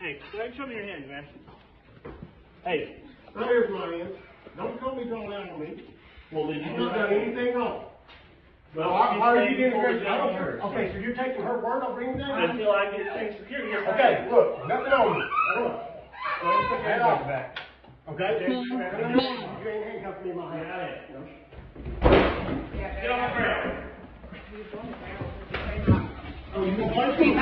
Hey, go ahead and show me your hands, man. Hey. Now here's my hands. Don't call me drawn out on me. Well, then You've not done anything wrong. Well, Why are you getting her? I don't care. Okay, so you're taking her word on bringing that? Until I get things secured. Yes, Okay, look, nothing on you. Hold on. Put your head off back. Okay? You ain't handcuffing me in my hand. Get on the ground. Oh, you want to punch me?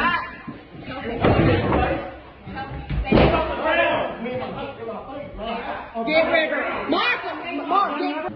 Get rid of her. Mark, get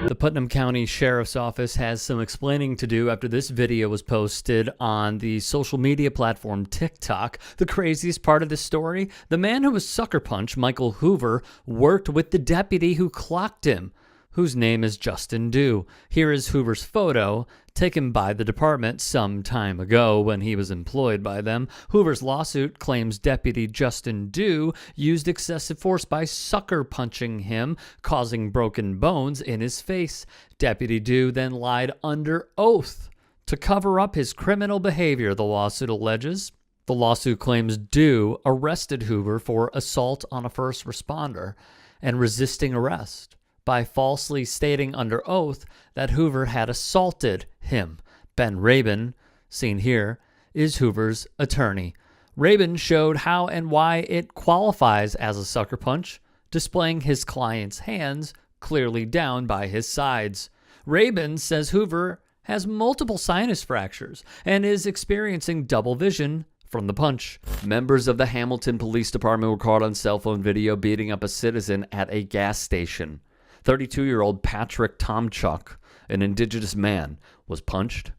The Putnam County Sheriff's Office has some explaining to do after this video was posted on the social media platform TikTok. The craziest part of this story, the man who was sucker punched, Michael Hoover, worked with the deputy who clocked him, whose name is Justin Dew. Here is Hoover's photo, taken by the department some time ago when he was employed by them. Hoover's lawsuit claims Deputy Justin Dew used excessive force by sucker punching him, causing broken bones in his face. Deputy Dew then lied under oath to cover up his criminal behavior, the lawsuit alleges. The lawsuit claims Dew arrested Hoover for assault on a first responder and resisting arrest by falsely stating under oath that Hoover had assaulted him. Ben Rabin, seen here, is Hoover's attorney. Rabin showed how and why it qualifies as a sucker punch, displaying his client's hands clearly down by his sides. Rabin says Hoover has multiple sinus fractures and is experiencing double vision from the punch. Members of the Hamilton Police Department were caught on cell phone video beating up a citizen at a gas station. 32-year-old Patrick Tomchuk, an indigenous man, was punched,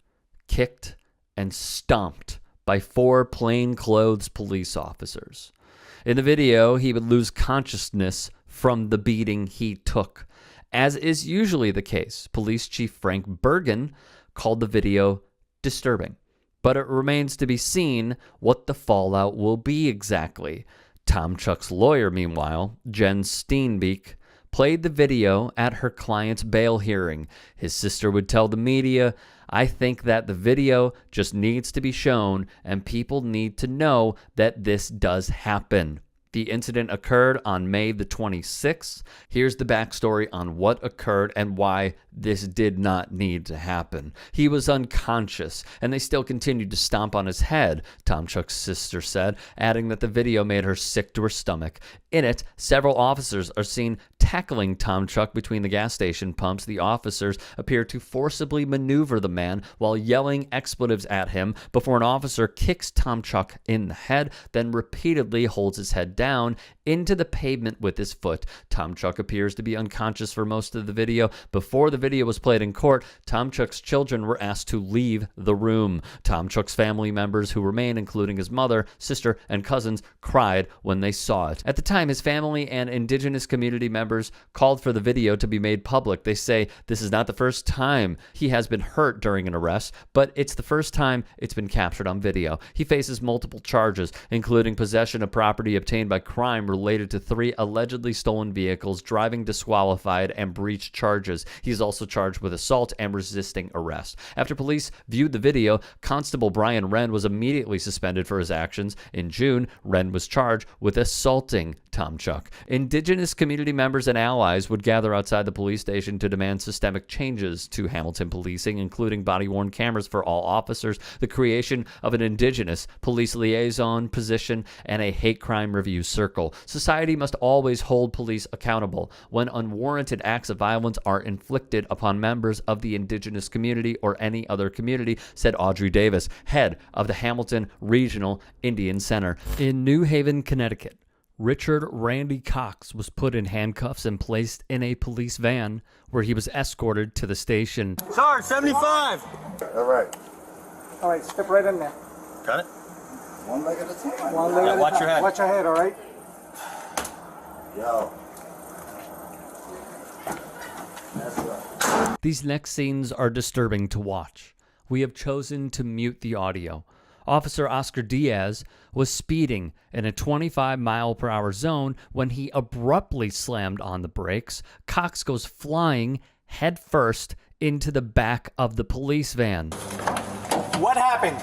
kicked, and stomped by 4 plainclothes police officers. In the video, he would lose consciousness from the beating he took. As is usually the case, Police Chief Frank Bergen called the video disturbing, but it remains to be seen what the fallout will be exactly. Tomchuk's lawyer, meanwhile, Jen Steenbeek, played the video at her client's bail hearing. His sister would tell the media, "I think that the video just needs to be shown and people need to know that this does happen." The incident occurred on May the 26th. Here's the backstory on what occurred and why this did not need to happen. He was unconscious, and they still continued to stomp on his head, Tomchuk's sister said, adding that the video made her sick to her stomach. In it, several officers are seen tackling Tomchuk between the gas station pumps. The officers appear to forcibly maneuver the man while yelling expletives at him before an officer kicks Tomchuk in the head, then repeatedly holds his head down into the pavement with his foot. Tomchuk appears to be unconscious for most of the video. Before the video was played in court, Tomchuk's children were asked to leave the room. Tomchuk's family members who remain, including his mother, sister, and cousins, cried when they saw it. At the time, his family and indigenous community members called for the video to be made public. They say this is not the first time he has been hurt during an arrest, but it's the first time it's been captured on video. He faces multiple charges, including possession of property obtained by crime related to 3 allegedly stolen vehicles, driving disqualified, and breach charges. He's also charged with assault and resisting arrest. After police viewed the video, Constable Brian Wren was immediately suspended for his actions. In June, Wren was charged with assaulting Tomchuk. Indigenous community members and allies would gather outside the police station to demand systemic changes to Hamilton policing, including body-worn cameras for all officers, the creation of an Indigenous police liaison position, and a hate crime review circle. Society must always hold police accountable when unwarranted acts of violence are inflicted upon members of the Indigenous community or any other community, said Audrey Davis, head of the Hamilton Regional Indian Center. In New Haven, Connecticut, Richard Randy Cox was put in handcuffs and placed in a police van where he was escorted to the station. Sarge, 75. All right. All right, step right in there. Got it? One leg at a time. One leg at a watch time. your head. Watch your head, all right? Yo. That's right. These next scenes are disturbing to watch. We have chosen to mute the audio. Officer Oscar Diaz was speeding in a 25-mile-per-hour zone when he abruptly slammed on the brakes. Cox goes flying headfirst into the back of the police van. What happened? happened?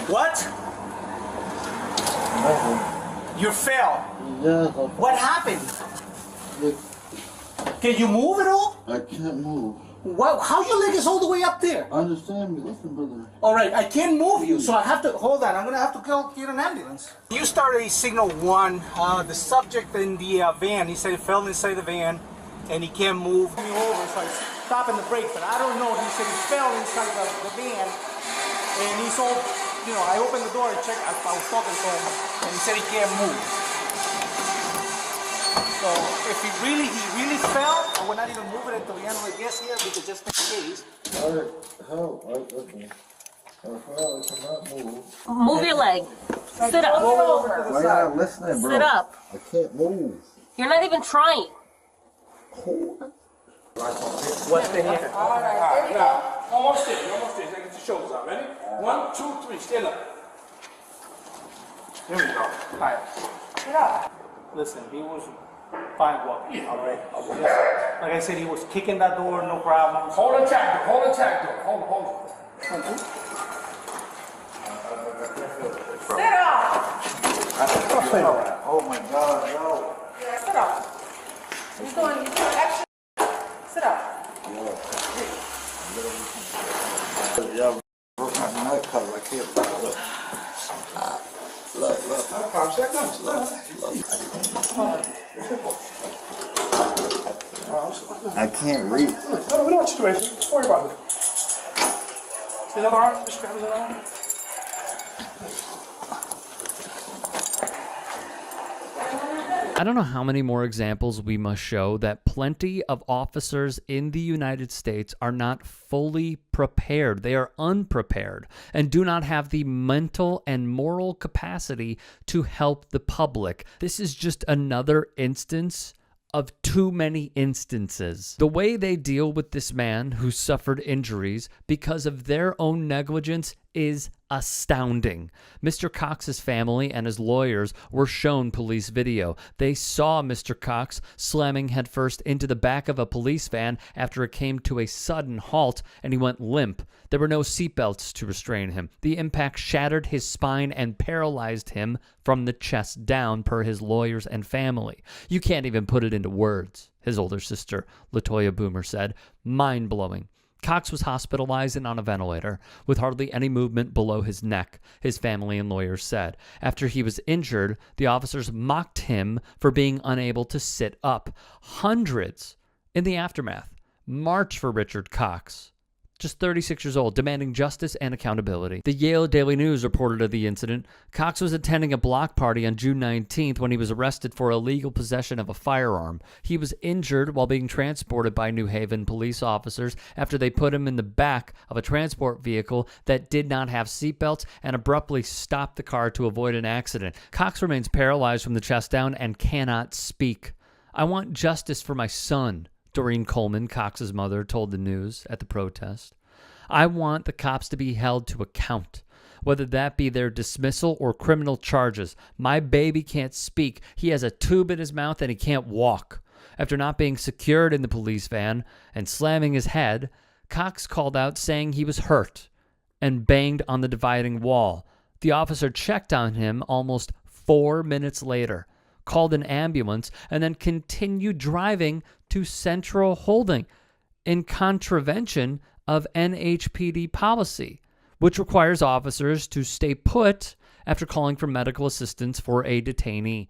What? You fell. Yeah, What happened? Can you move at all? I can't move. What? How your leg is all the way up there? Understand me, listen, brother. All right, I can't move you, so I have to hold on. I'm gonna have to go get an ambulance. You started a signal 1. The subject in the van, he said he fell inside the van, and he can't move me over, so I stopping the brake. But I don't know. He said he fell inside the van, and he's all, you know. I opened the door and checked. I was talking to him, and he said he can't move. So if he really fell, and we're not even moving until the animal gets here, because just in case. Alright, help, listen. I cannot move. Move your leg. Sit up. Why not listening, bro? Sit up. I can't move. You're not even trying. What's the hand? All right, there you go. Almost there. Now get your shoulders out. Ready? 1, 2, 3. Stand up. There we go. All right. Get up. Listen, he was fine walking, all right? Like I said, he was kicking that door, no problems. Hold it tight, though. Hold it tight, though. Hold it. Sit up. Oh my God, no. Yeah, sit up. He's doing extra. Sit up. Yeah, broke my neck because I can't look. Look. I can't reach. No, we know what situation. Don't worry about it. See that arm? Just grab his arm. I don't know how many more examples we must show that plenty of officers in the United States are not fully prepared. They are unprepared and do not have the mental and moral capacity to help the public. This is just another instance of too many instances. The way they deal with this man who suffered injuries because of their own negligence is astounding. Mr. Cox's family and his lawyers were shown police video. They saw Mr. Cox slamming headfirst into the back of a police van after it came to a sudden halt and he went limp. There were no seatbelts to restrain him. The impact shattered his spine and paralyzed him from the chest down, per his lawyers and family. You can't even put it into words, his older sister, Latoya Boomer, said. Mind-blowing. Cox was hospitalized and on a ventilator with hardly any movement below his neck, his family and lawyers said. After he was injured, the officers mocked him for being unable to sit up. Hundreds, in the aftermath, marched for Richard Cox, just 36 years old, demanding justice and accountability. The Yale Daily News reported of the incident. Cox was attending a block party on June 19th when he was arrested for illegal possession of a firearm. He was injured while being transported by New Haven police officers after they put him in the back of a transport vehicle that did not have seatbelts and abruptly stopped the car to avoid an accident. Cox remains paralyzed from the chest down and cannot speak. I want justice for my son, Doreen Coleman, Cox's mother, told the news at the protest. I want the cops to be held to account, whether that be their dismissal or criminal charges. My baby can't speak. He has a tube in his mouth and he can't walk. After not being secured in the police van and slamming his head, Cox called out saying he was hurt and banged on the dividing wall. The officer checked on him almost 4 minutes later, called an ambulance, and then continued driving to Central Holding in contravention of NHPD policy, which requires officers to stay put after calling for medical assistance for a detainee.